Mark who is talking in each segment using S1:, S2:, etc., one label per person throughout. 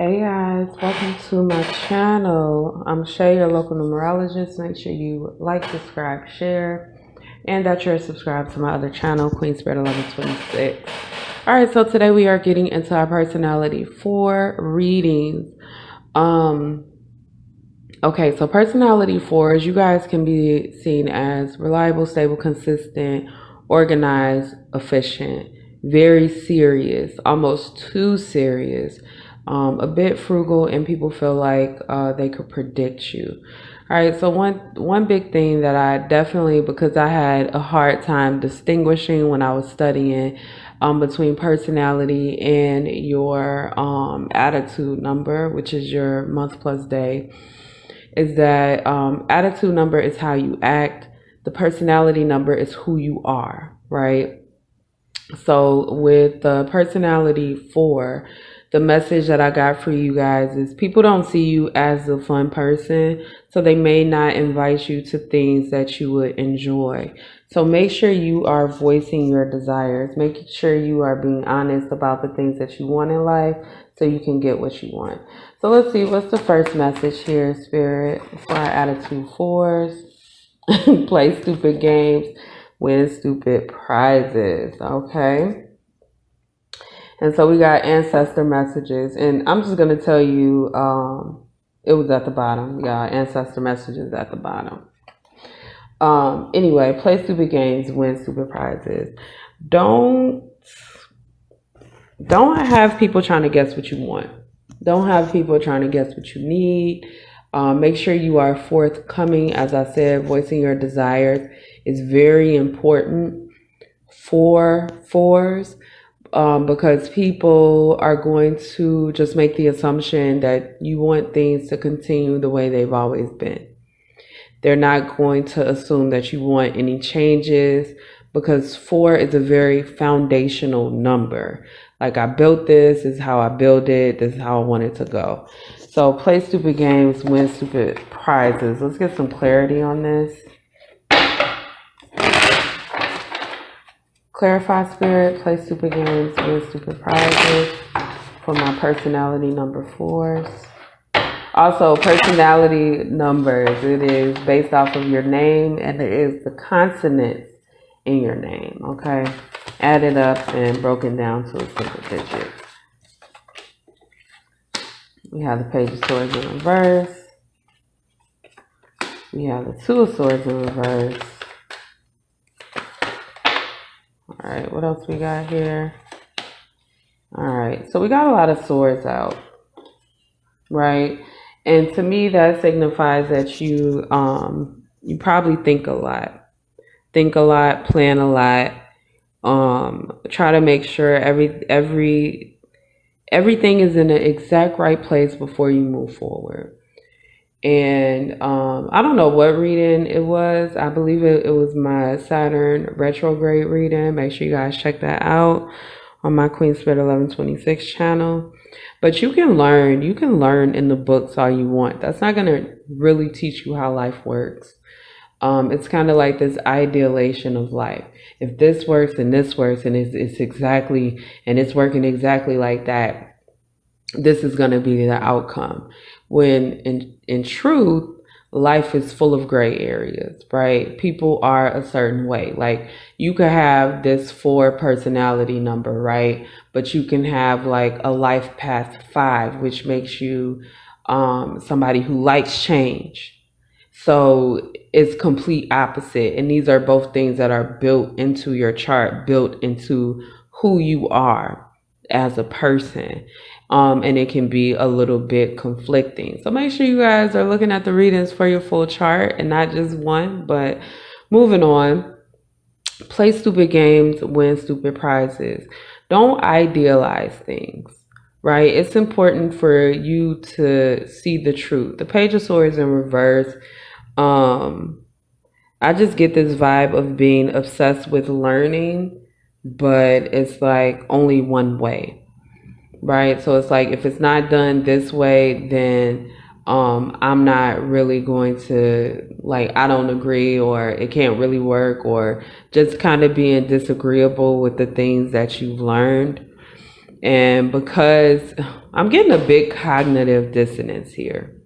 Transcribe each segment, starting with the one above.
S1: Hey guys, welcome to my channel. I'm Shay, your local numerologist. Make sure you like, subscribe, share, and that you're subscribed to my other channel, Queen Spirit 1126. All right, so today we are getting into our personality 4 readings. Okay, so personality 4s, you guys can be seen as reliable, stable, consistent, organized, efficient, very serious, almost too serious, a bit frugal, and people feel like they could predict you. All right, so one big thing that I definitely, because I had a hard time distinguishing when I was studying between personality and your attitude number, which is your month plus day, is that attitude number is how you act. The personality number is who you are, right? So with the personality 4, the message that I got for you guys is people don't see you as a fun person, so they may not invite you to things that you would enjoy. So make sure you are voicing your desires. Make sure you are being honest about the things that you want in life so you can get what you want. So let's see, what's the first message here, Spirit, for our attitude 4s? Play stupid games, win stupid prizes, okay? And so we got ancestor messages, and I'm just going to tell you, it was at the bottom. Yeah, ancestor messages at the bottom. Anyway, play stupid games, win stupid prizes. Don't have people trying to guess what you want. Don't have people trying to guess what you need. Make sure you are forthcoming. As I said, voicing your desires is very important for 4s. Because people are going to just make the assumption that you want things to continue the way they've always been. They're not going to assume that you want any changes, because 4 is a very foundational number. Like, I built this is how I build it. This is how I want it to go. So play stupid games, win stupid prizes. Let's get some clarity on this. Clarify, Spirit, play stupid games, win stupid prizes for my personality number 4s. Also, personality numbers, it is based off of your name, and it is the consonants in your name, okay? Added up and broken down to a single digit. We have the Page of Swords in reverse. We have the Two of Swords in reverse. All right, what else we got here? All right, so we got a lot of swords out, right? And to me, that signifies that you probably think a lot, plan a lot, try to make sure everything is in the exact right place before you move forward. And I don't know what reading it was. I believe it was my Saturn retrograde reading. Make sure you guys check that out on my Queen Spirit 1126 channel. But you can learn in the books all you want. That's not going to really teach you how life works. It's kind of like this idealization of life. If this works and this works and it's working exactly like that, this is going to be the outcome. When in truth, life is full of gray areas, right? People are a certain way. Like, you could have this 4 personality number, right? But you can have like a life path 5, which makes you somebody who likes change. So it's complete opposite. And these are both things that are built into your chart, built into who you are as a person. And it can be a little bit conflicting. So make sure you guys are looking at the readings for your full chart and not just one. But moving on, play stupid games, win stupid prizes. Don't idealize things, right? It's important for you to see the truth. The Page of Swords in reverse. I just get this vibe of being obsessed with learning, but it's like only one way. Right. So it's like, if it's not done this way, then I'm not really going to, like, I don't agree, or it can't really work, or just kind of being disagreeable with the things that you've learned. And because I'm getting a big cognitive dissonance here,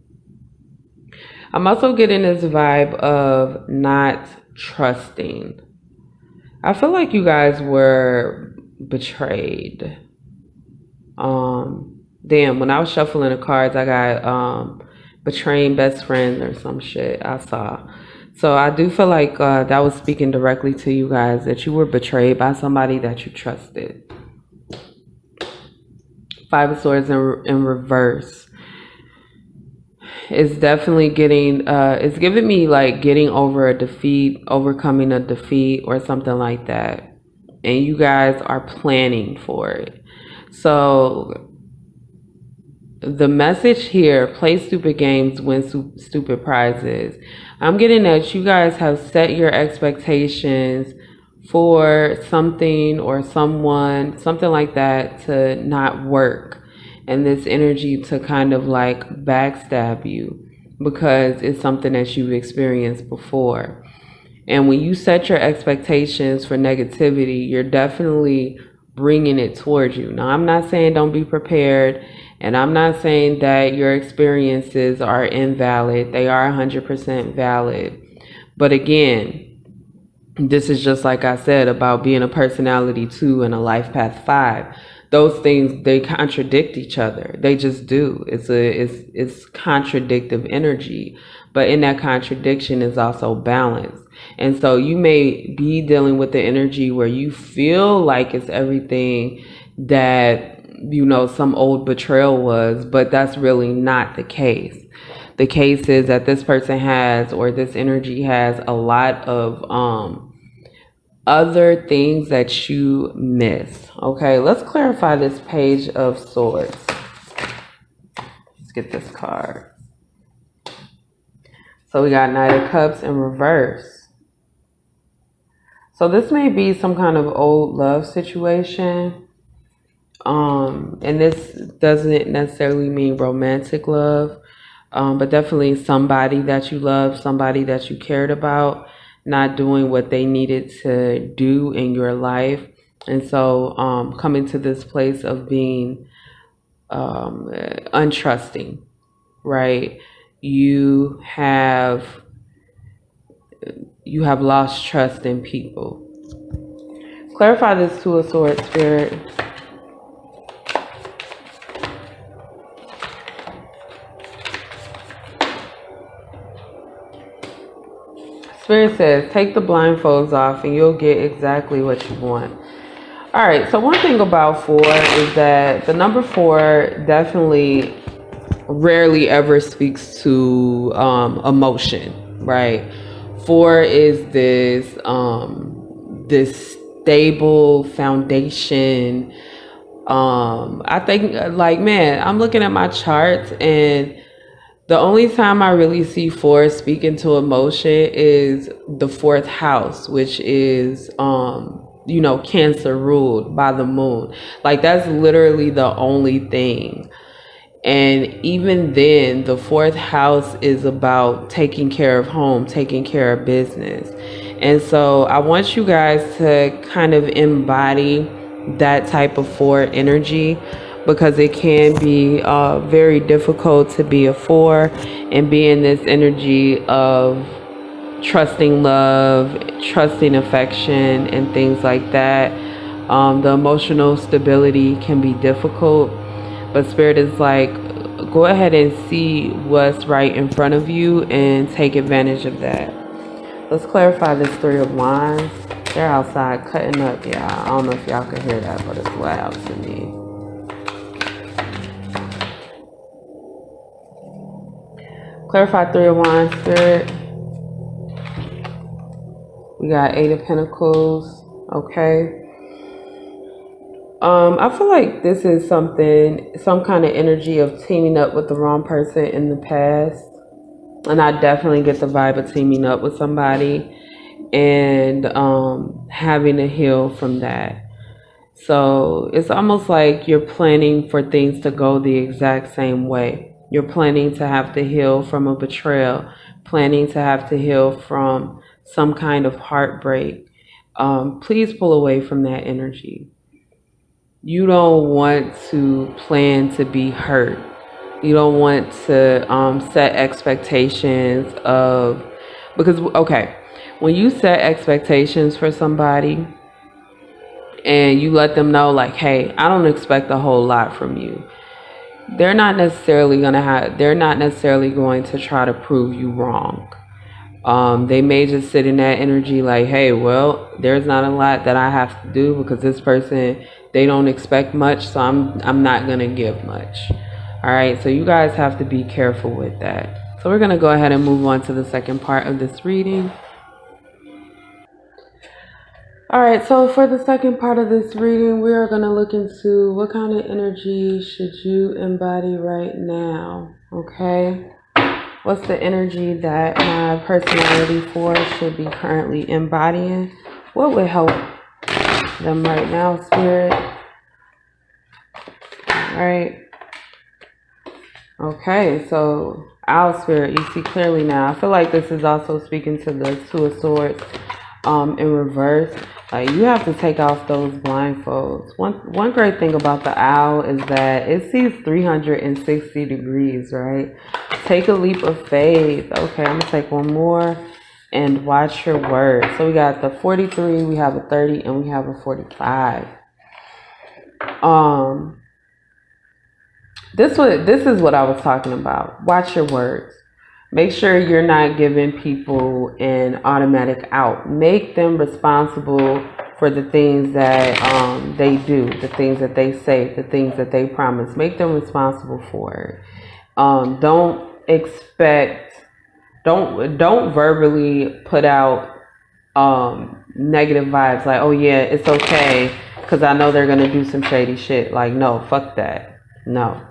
S1: I'm also getting this vibe of not trusting. I feel like you guys were betrayed. Damn, when I was shuffling the cards, I got betraying best friend or some shit I saw. So I do feel like that was speaking directly to you guys, that you were betrayed by somebody that you trusted. Five of Swords in reverse. It's definitely it's giving me like getting over a defeat, overcoming a defeat or something like that. And you guys are planning for it. So the message here, play stupid games, win stupid prizes. I'm getting that you guys have set your expectations for something or someone, something like that, to not work. And this energy to kind of like backstab you because it's something that you've experienced before. And when you set your expectations for negativity, you're definitely bringing it towards you. Now, I'm not saying don't be prepared, and I'm not saying that your experiences are invalid. They are 100% valid. But again, this is just like I said about being a personality 2 and a life path 5. Those things, they contradict each other. They just do. It's contradictive energy, but in that contradiction is also balance. And so you may be dealing with the energy where you feel like it's everything that, you know, some old betrayal was, but that's really not the case. The case is that this person has, or this energy has, a lot of other things that you miss. Okay, let's clarify this Page of Swords. Let's get this card. So we got Knight of Cups in reverse. So this may be some kind of old love situation. And this doesn't necessarily mean romantic love, but definitely somebody that you love, somebody that you cared about, not doing what they needed to do in your life. And so coming to this place of being untrusting, right? You have lost trust in people. Clarify this Two of Swords, Spirit. Spirit says, take the blindfolds off and you'll get exactly what you want. All right, so one thing about 4 is that the number 4 definitely rarely ever speaks to emotion, right? 4 is this this stable foundation. I think, like, man, I'm looking at my charts, and the only time I really see 4 speaking to emotion is the 4th house, which is, you know, Cancer ruled by the moon. Like, that's literally the only thing. And even then, the 4th house is about taking care of home, taking care of business. And so I want you guys to kind of embody that type of 4 energy, because it can be very difficult to be a 4 and be in this energy of trusting love, trusting affection, and things like that. The emotional stability can be difficult, but Spirit is like, go ahead and see what's right in front of you and take advantage of that. Let's clarify this 3 of Wands. They're outside cutting up, y'all. I don't know if y'all can hear that, but it's loud to me. Clarify 3 of Wands, Spirit. We got 8 of Pentacles. Okay. I feel like this is some kind of energy of teaming up with the wrong person in the past. And I definitely get the vibe of teaming up with somebody and having to heal from that. So it's almost like you're planning for things to go the exact same way. You're planning to have to heal from a betrayal, planning to have to heal from some kind of heartbreak. Please pull away from that energy. you don't want to plan to be hurt. You don't want to set expectations of, because, okay, when you set expectations for somebody and you let them know, like, hey, I don't expect a whole lot from you, they're not necessarily going to try to prove you wrong. They may just sit in that energy like, hey, well, there's not a lot that I have to do because this person, they don't expect much, so I'm not gonna give much. All right, so you guys have to be careful with that. So we're gonna go ahead and move on to the second part of this reading. All right, so for the second part of this reading, we are gonna look into what kind of energy should you embody right now. Okay. What's the energy that my personality force should be currently embodying? What would help them right now, Spirit? All right. Okay, so our Spirit, you see clearly now. I feel like this is also speaking to the Two of Swords in reverse. You have to take off those blindfolds. One great thing about the owl is that it sees 360 degrees, right? Take a leap of faith. Okay, I'm gonna take one more and watch your words. So we got the 43, we have a 30, and we have a 45. This is what I was talking about. Watch your words. Make sure you're not giving people an automatic out. Make them responsible for the things that they do, the things that they say, the things that they promise. Make them responsible for it. Don't verbally put out negative vibes like, oh yeah, it's okay because I know they're gonna do some shady shit. Like, no, fuck that. No.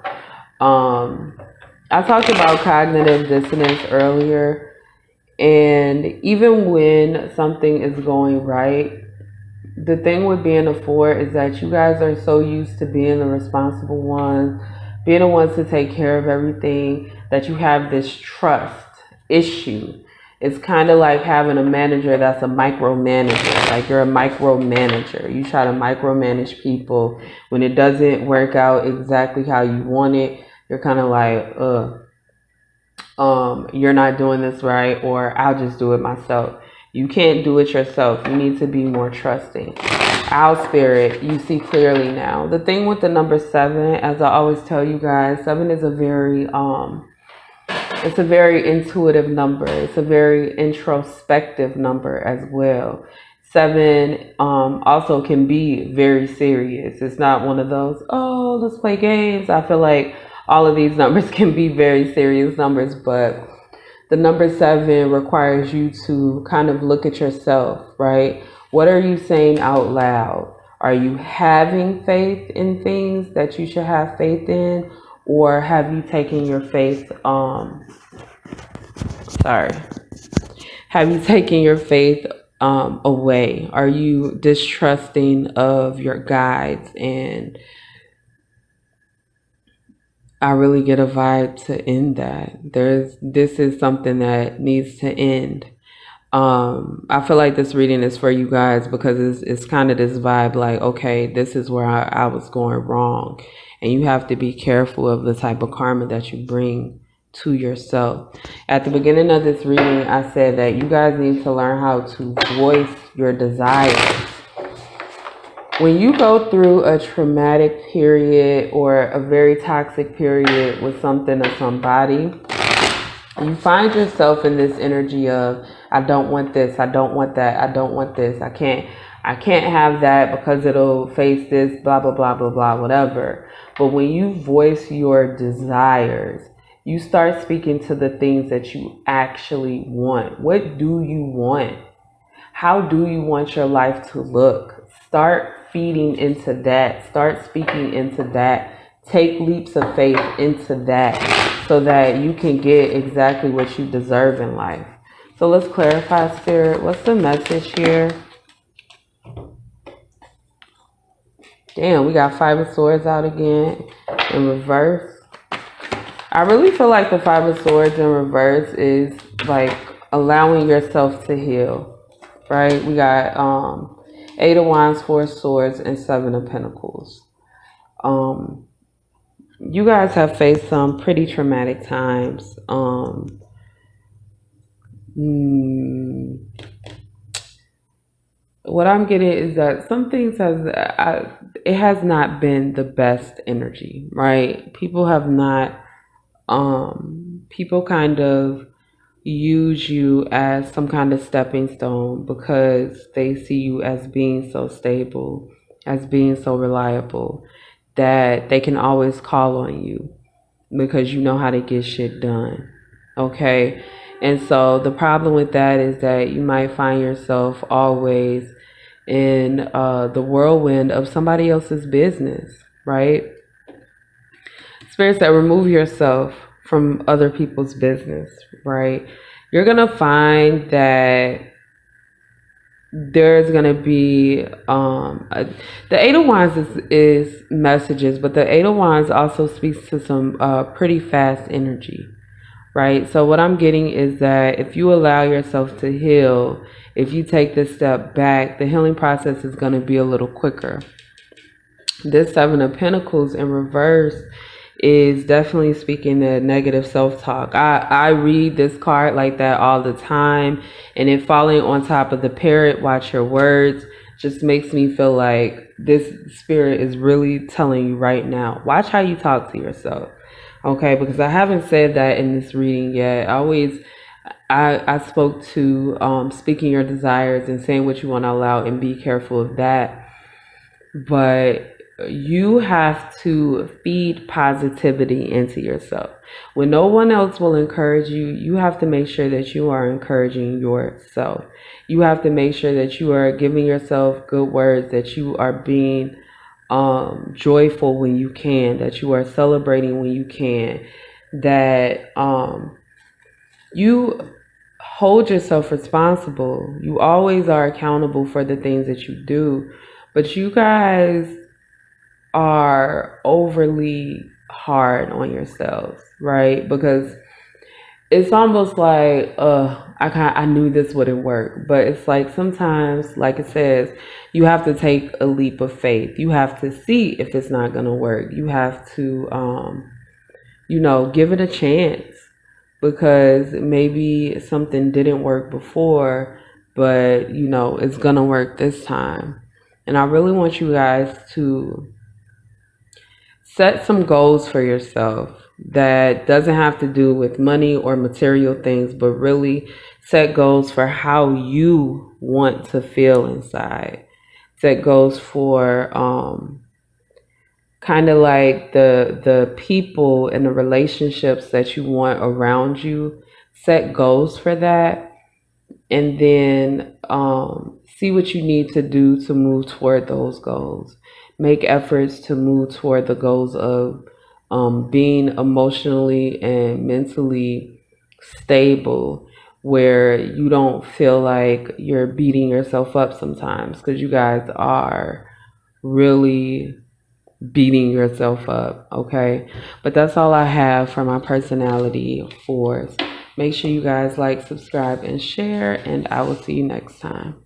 S1: I talked about cognitive dissonance earlier, and even when something is going right, the thing with being a 4 is that you guys are so used to being the responsible ones, being the ones to take care of everything, that you have this trust issue. It's kind of like having a manager that's a micromanager. Like, you're a micromanager. You try to micromanage people. When it doesn't work out exactly how you want it, you're kind of like, you're not doing this right, or I'll just do it myself. You can't do it yourself. You need to be more trusting. Our Spirit, you see clearly now. The thing with the number 7, as I always tell you guys, 7 is a very it's a very intuitive number. It's a very introspective number as well. 7 also can be very serious. It's not one of those, oh, let's play games. I feel like all of these numbers can be very serious numbers, but the number 7 requires you to kind of look at yourself, right? What are you saying out loud? Are you having faith in things that you should have faith in? Or have you taken your faith, have you taken your faith away? Are you distrusting of your guides? And I really get a vibe to end that. This is something that needs to end. I feel like this reading is for you guys because it's kind of this vibe like, okay, this is where I was going wrong. And you have to be careful of the type of karma that you bring to yourself. At the beginning of this reading, I said that you guys need to learn how to voice your desires. When you go through a traumatic period or a very toxic period with something or somebody, you find yourself in this energy of, I don't want this, I don't want that, I don't want this, I can't have that because it'll face this, blah, blah, blah, blah, blah, whatever. But when you voice your desires, you start speaking to the things that you actually want. What do you want? How do you want your life to look? Start feeding into that. Start speaking into that. Take leaps of faith into that so that you can get exactly what you deserve in life. So let's clarify, Spirit. What's the message here? Damn, we got 5 of Swords out again in reverse. I really feel like the 5 of Swords in reverse is like allowing yourself to heal, right? We got 8 of Wands, 4 of Swords, and 7 of Pentacles. You guys have faced some pretty traumatic times. Mm, what I'm getting is that some things it has not been the best energy, right? People have not, people kind of use you as some kind of stepping stone because they see you as being so stable, as being so reliable, that they can always call on you because you know how to get shit done. Okay? And so the problem with that is that you might find yourself always in the whirlwind of somebody else's business, right? Spirits that remove yourself from other people's business, right? You're going to find that there's going to be the Eight of Wands is messages, but the Eight of Wands also speaks to some pretty fast energy, right? So what I'm getting is that if you allow yourself to heal, if you take this step back, the healing process is going to be a little quicker. This Seven of Pentacles in reverse is definitely speaking to negative self-talk. I read this card like that all the time, and it falling on top of the parrot, watch your words, just makes me feel like this spirit is really telling you right now, watch how you talk to yourself. Okay, because I haven't said that in this reading yet. I spoke to speaking your desires and saying what you want to allow, and be careful of that. But you have to feed positivity into yourself. When no one else will encourage you, you have to make sure that you are encouraging yourself. You have to make sure that you are giving yourself good words, that you are being joyful when you can, that you are celebrating when you can, that you hold yourself responsible. You always are accountable for the things that you do, but you guys are overly hard on yourselves, right? Because it's almost like, I knew this wouldn't work. But it's like sometimes, like it says, you have to take a leap of faith. You have to see if it's not going to work. You have to, give it a chance, because maybe something didn't work before, but, it's going to work this time. And I really want you guys to set some goals for yourself that doesn't have to do with money or material things, but really set goals for how you want to feel inside. Set goals for kind of like the people and the relationships that you want around you. Set goals for that, and then see what you need to do to move toward those goals. Make efforts to move toward the goals of being emotionally and mentally stable, where you don't feel like you're beating yourself up sometimes, because you guys are really beating yourself up, okay? But that's all I have for my personality force. Make sure you guys like, subscribe, and share, and I will see you next time.